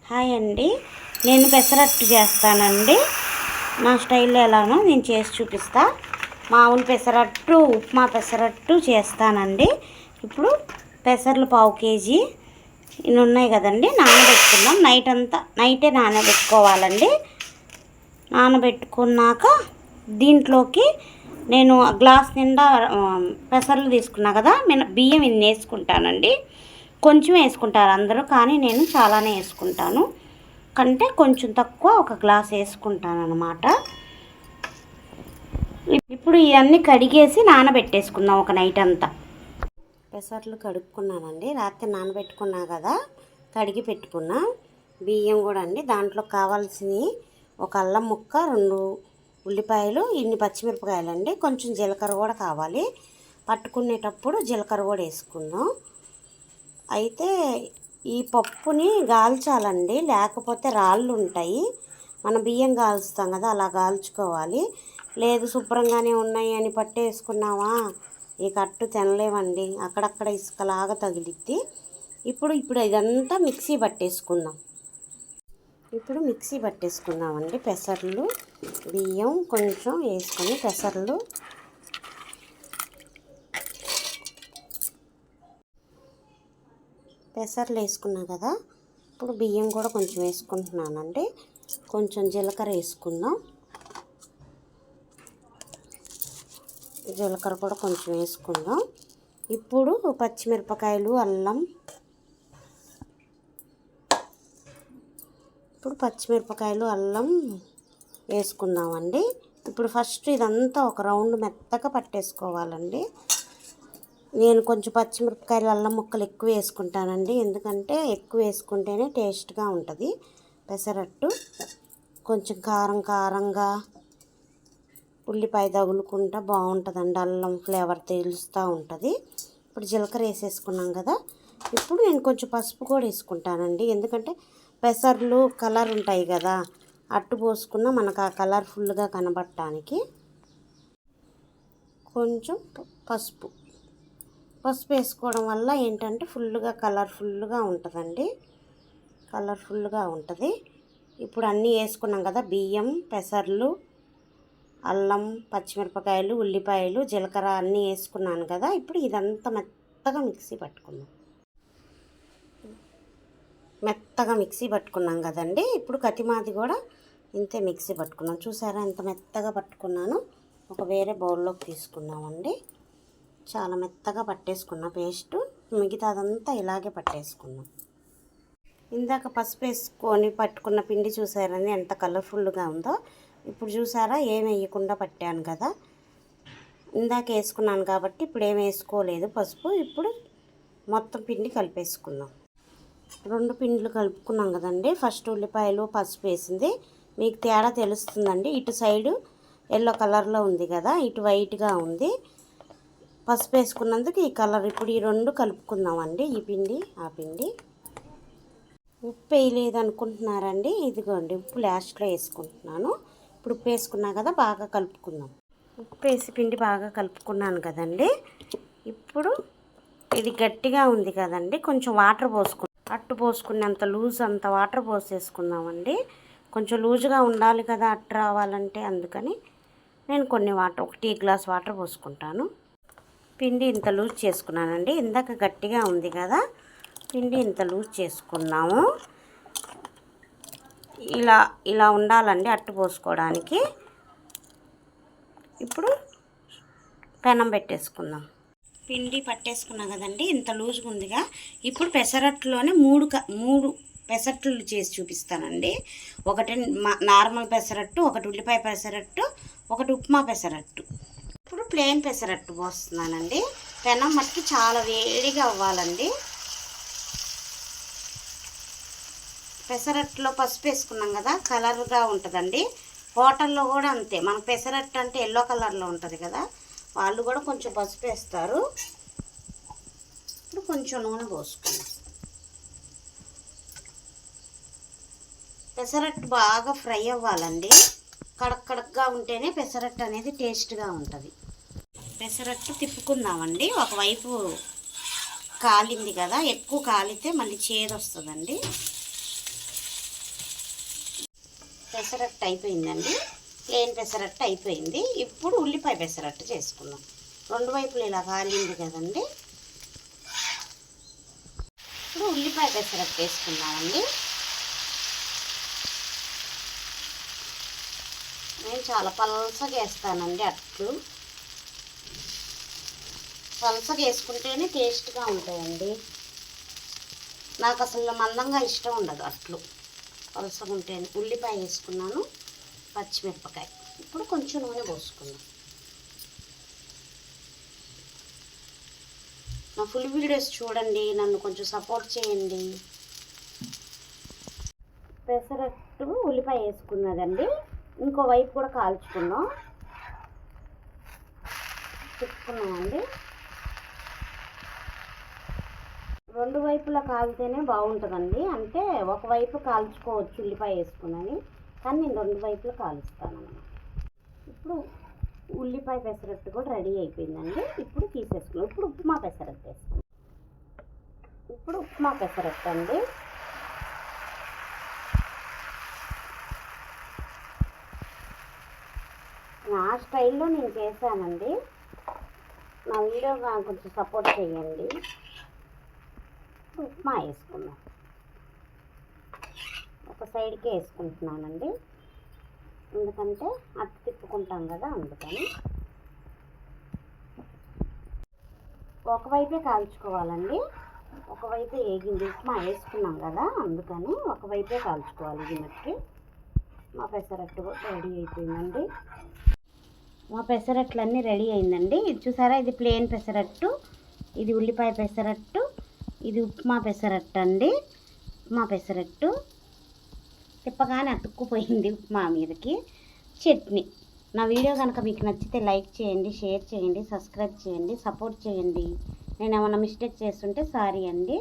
Hi అండి, నేను పెసరట్టు చేస్తానండి. నా స్టైల్లో ఎలానో నేను చేసి చూపిస్తా. మామూలు పెసరట్టు, ఉప్మా పెసరట్టు చేస్తానండి. ఇప్పుడు పెసర్లు 1/2 కేజీ ఇన్ని ఉన్నాయి కదండి, నానబెట్టుకుందాం. నైటే నానబెట్టుకోవాలండి. నానబెట్టుకున్నాక దీంట్లోకి నేను గ్లాస్ నిండా పెసర్లు తీసుకున్నా కదా, బియ్యం ఇన్ని వేసుకుంటానండి. కొంచెం వేసుకుంటారు అందరూ, కానీ నేను చాలానే వేసుకుంటాను. కంటే కొంచెం తక్కువ, ఒక గ్లాస్ వేసుకుంటాను అన్నమాట. ఇప్పుడు ఇవన్నీ కడిగేసి నానబెట్టేసుకుందాం ఒక నైట్ అంతా. పెసర్లు కడుక్కున్నానండి, రాత్రి నానబెట్టుకున్నా కదా, కడిగి పెట్టుకున్నా. బియ్యం కూడా అండి, దాంట్లో కావాల్సినవి ఒక అల్లం ముక్క, 2 ఉల్లిపాయలు, ఇన్ని పచ్చిమిరపకాయలు అండి, కొంచెం జీలకర్ర కూడా కావాలి. పట్టుకునేటప్పుడు జీలకర్ర కూడా వేసుకుందాం. అయితే ఈ పప్పుని గాల్చాలండి, లేకపోతే రాళ్ళు ఉంటాయి. మనం బియ్యం కాల్స్తాం కదా, అలా కాల్చుకోవాలి. లేదు శుభ్రంగానే ఉన్నాయి అని పట్టేసుకున్నావా, ఈ కట్టు తినలేమండి, అక్కడక్కడ ఇసుకలాగా తగిలిద్ది. ఇప్పుడు ఇదంతా మిక్సీ పట్టేసుకుందామండి. పెసర్లు, బియ్యం కొంచెం వేసుకొని పెసర్లు వేసుకున్నా కదా. ఇప్పుడు బియ్యం కూడా కొంచెం వేసుకుంటున్నానండి. కొంచెం జీలకర్ర వేసుకుందాం. జీలకర్ర కూడా కొంచెం వేసుకుందాం. ఇప్పుడు పచ్చిమిరపకాయలు, అల్లం, వేసుకుందామండి. ఇప్పుడు ఫస్ట్ ఇదంతా ఒక రౌండ్ మెత్తగా పట్టేసుకోవాలండి. నేను కొంచెం పచ్చిమిరపకాయలు, అల్లం ముక్కలు ఎక్కువ వేసుకుంటానండి, ఎందుకంటే ఎక్కువ వేసుకుంటేనే టేస్ట్గా ఉంటుంది పెసరట్టు. కొంచెం కారంగా ఉల్లిపాయ తగులుకుంటా బాగుంటుందండి, అల్లం ఫ్లేవర్ తెలుస్తూ ఉంటుంది. ఇప్పుడు జీలకర్ర వేసేసుకున్నాం కదా. ఇప్పుడు నేను కొంచెం పసుపు కూడా వేసుకుంటానండి, ఎందుకంటే పెసర్లు కలర్ ఉంటాయి కదా, అట్టు పోసుకున్న మనకు ఆ కలర్ఫుల్గా కనబడటానికి. కొంచెం పసుపు వేసుకోవడం వల్ల ఏంటంటే ఫుల్గా కలర్ఫుల్గా ఉంటుంది. ఇప్పుడు అన్నీ వేసుకున్నాం కదా, బియ్యం, పెసర్లు, అల్లం, పచ్చిమిరపకాయలు, ఉల్లిపాయలు, జీలకర్ర అన్నీ వేసుకున్నాను కదా. ఇప్పుడు ఇదంతా మెత్తగా మిక్సీ పట్టుకున్నాం కదండి. ఇప్పుడు కతిమాది కూడా ఇంతే మిక్సీ పట్టుకున్నాం. చూసారా ఎంత మెత్తగా పట్టుకున్నాను. ఒక వేరే బౌల్లోకి తీసుకున్నామండి. చాలా మెత్తగా పట్టేసుకున్న పేస్టు, మిగతాదంతా ఇలాగే పట్టేసుకున్నాం. ఇందాక పసుపు వేసుకొని పట్టుకున్న పిండి చూసారని ఎంత కలర్ఫుల్గా ఉందో. ఇప్పుడు చూసారా, ఏం వేయకుండా పట్టాను కదా. ఇందాక వేసుకున్నాను కాబట్టి ఇప్పుడు ఏం వేసుకోలేదు పసుపు. ఇప్పుడు మొత్తం పిండి కలిపేసుకుందాం. 2 పిండిలు కలుపుకున్నాం కదండి. ఫస్ట్ ఉల్లిపాయలు, పసుపు వేసింది, మీకు తేడా తెలుస్తుందండి. ఇటు సైడు ఎల్లో కలర్లో ఉంది కదా, ఇటు వైట్గా ఉంది. పసుపు వేసుకున్నందుకు ఈ కలర్. ఇప్పుడు ఈ 2 కలుపుకుందామండి, ఈ పిండి ఆ పిండి. ఉప్పు వేయలేదు అనుకుంటున్నారండి, ఇదిగోండి ఉప్పు లాస్ట్లో వేసుకుంటున్నాను. ఇప్పుడు ఉప్పు వేసుకున్నా కదా, బాగా కలుపుకుందాం. ఉప్పు వేసి పిండి బాగా కలుపుకున్నాను కదండి. ఇప్పుడు ఇది గట్టిగా ఉంది కదండి, కొంచెం వాటర్ అట్టు పోసుకునేంత లూజ్ అంత వాటర్ పోసేసుకుందామండి. కొంచెం లూజుగా ఉండాలి కదా అట్టు రావాలంటే, అందుకని నేను కొన్ని వాటర్, 1 టీ గ్లాస్ వాటర్ పోసుకుంటాను. పిండి ఇంత లూజ్ చేసుకున్నానండి, ఇందాక గట్టిగా ఉంది కదా, పిండి ఇంత లూజ్ చేసుకున్నాము. ఇలా ఉండాలండి అట్టు పోసుకోవడానికి. ఇప్పుడు పెనం పెట్టేసుకుందాం. పిండి పట్టేసుకున్నాం కదండి, ఇంత లూజ్గా ఉందిగా. ఇప్పుడు పెసరట్టులోనే 3 పెసరట్లు చేసి చూపిస్తానండి. ఒకటి నార్మల్ పెసరట్టు, ఒకటి ఉల్లిపాయ పెసరట్టు, ఒకటి ఉప్మా పెసరట్టు. ఇప్పుడు ప్లెయిన్ పెసరట్టు పోస్తున్నానండి. పెనం మట్టుకి చాలా వేడిగా అవ్వాలండి. పెసరట్టులో పసుపు వేసుకున్నాం కదా, కలర్గా ఉంటుందండి. హోటల్లో కూడా అంతే, మన పెసరట్టు అంటే ఎల్లో కలర్లో ఉంటుంది కదా, వాళ్ళు కూడా కొంచెం పసుపు వేస్తారు. ఇప్పుడు కొంచెం నూనె పోసుకున్నాం. పెసరట్టు బాగా ఫ్రై అవ్వాలండి, కడక్గా ఉంటేనే పెసరట్టు అనేది టేస్ట్గా ఉంటుంది. పెసరట్టు తిప్పుకుందామండి. ఒకవైపు కాలింది కదా, ఎక్కువ కాలితే మళ్ళీ చేదు వస్తుందండి. పెసరట్టు అయిపోయిందండి, ప్లేన్ పెసరట్టు అయిపోయింది. ఇప్పుడు ఉల్లిపాయ పెసరట్టు చేసుకుందాం. రెండు వైపులు ఇలా కాలింది కదండి. ఇప్పుడు ఉల్లిపాయ పెసరట్టు వేసుకుందామండి. నేను చాలా పలసగా వేస్తానండి అట్లు. పలసగా వేసుకుంటేనే టేస్ట్గా ఉంటాయండి. నాకు అసలు మందంగా ఇష్టం ఉండదు అట్లు, పలసగా ఉంటేనే. ఉల్లిపాయ వేసుకున్నాను, పచ్చిమిరపకాయ. ఇప్పుడు కొంచెం నూనె పోసుకుందాం. నా ఫుల్ వీడియోస్ చూడండి, నన్ను కొంచెం సపోర్ట్ చేయండి. పెసరట్టు ఉల్లిపాయ వేసుకున్నదండి, ఇంకో వైపు కూడా కాల్చుకుందాం. తిప్పుకున్నామండి. రెండు వైపులా కాలితేనే బాగుంటుందండి. అంటే ఒకవైపు కాల్చుకోవచ్చు ఉల్లిపాయ వేసుకున్నాను, కానీ నేను రెండు వైపులా కాలుస్తాను అన్నమాట. ఇప్పుడు ఉల్లిపాయ పెసరట్టు కూడా రెడీ అయిపోయిందండి. ఇప్పుడు తీసేసుకున్నాం. ఇప్పుడు ఉప్మా పెసరట్టు వేసుకున్నాం. ఇప్పుడు ఉప్మా పెసరట్టు అండి. నా స్టైల్లో నేను చేశానండి. నా వీడియో కొంచెం సపోర్ట్ చేయండి. ఉప్మా వేసుకున్నాం. ఒక సైడ్కే వేసుకుంటున్నానండి, ఎందుకంటే అట్టు తిప్పుకుంటాం కదా, అందుకని. ఒకవైపే కాల్చుకోవాలండి. ఒకవైపే వేగింది, ఉప్మా వేసుకున్నాం కదా, అందుకని ఒకవైపే కాల్చుకోవాలి. ఇది మట్టి మా పెసరట్టు రెడీ అయిపోయిందండి. మా పెసరట్లన్నీ రెడీ అయిందండి. ఇది చూసారా, ఇది ప్లేన్ పెసరట్టు, ఇది ఉల్లిపాయ పెసరట్టు, ఇది ఉప్మా పెసరట్టు అండి. ఉప్మా పెసరట్టు తిప్పగానే అతుక్కుపోయింది ఉప్మా మీదకి. చట్నీ. నా వీడియో కనుక మీకు నచ్చితే లైక్ చేయండి, షేర్ చేయండి, సబ్స్క్రైబ్ చేయండి, సపోర్ట్ చేయండి. నేను ఏమైనా మిస్టేక్ చేస్తుంటే సారీ అండి.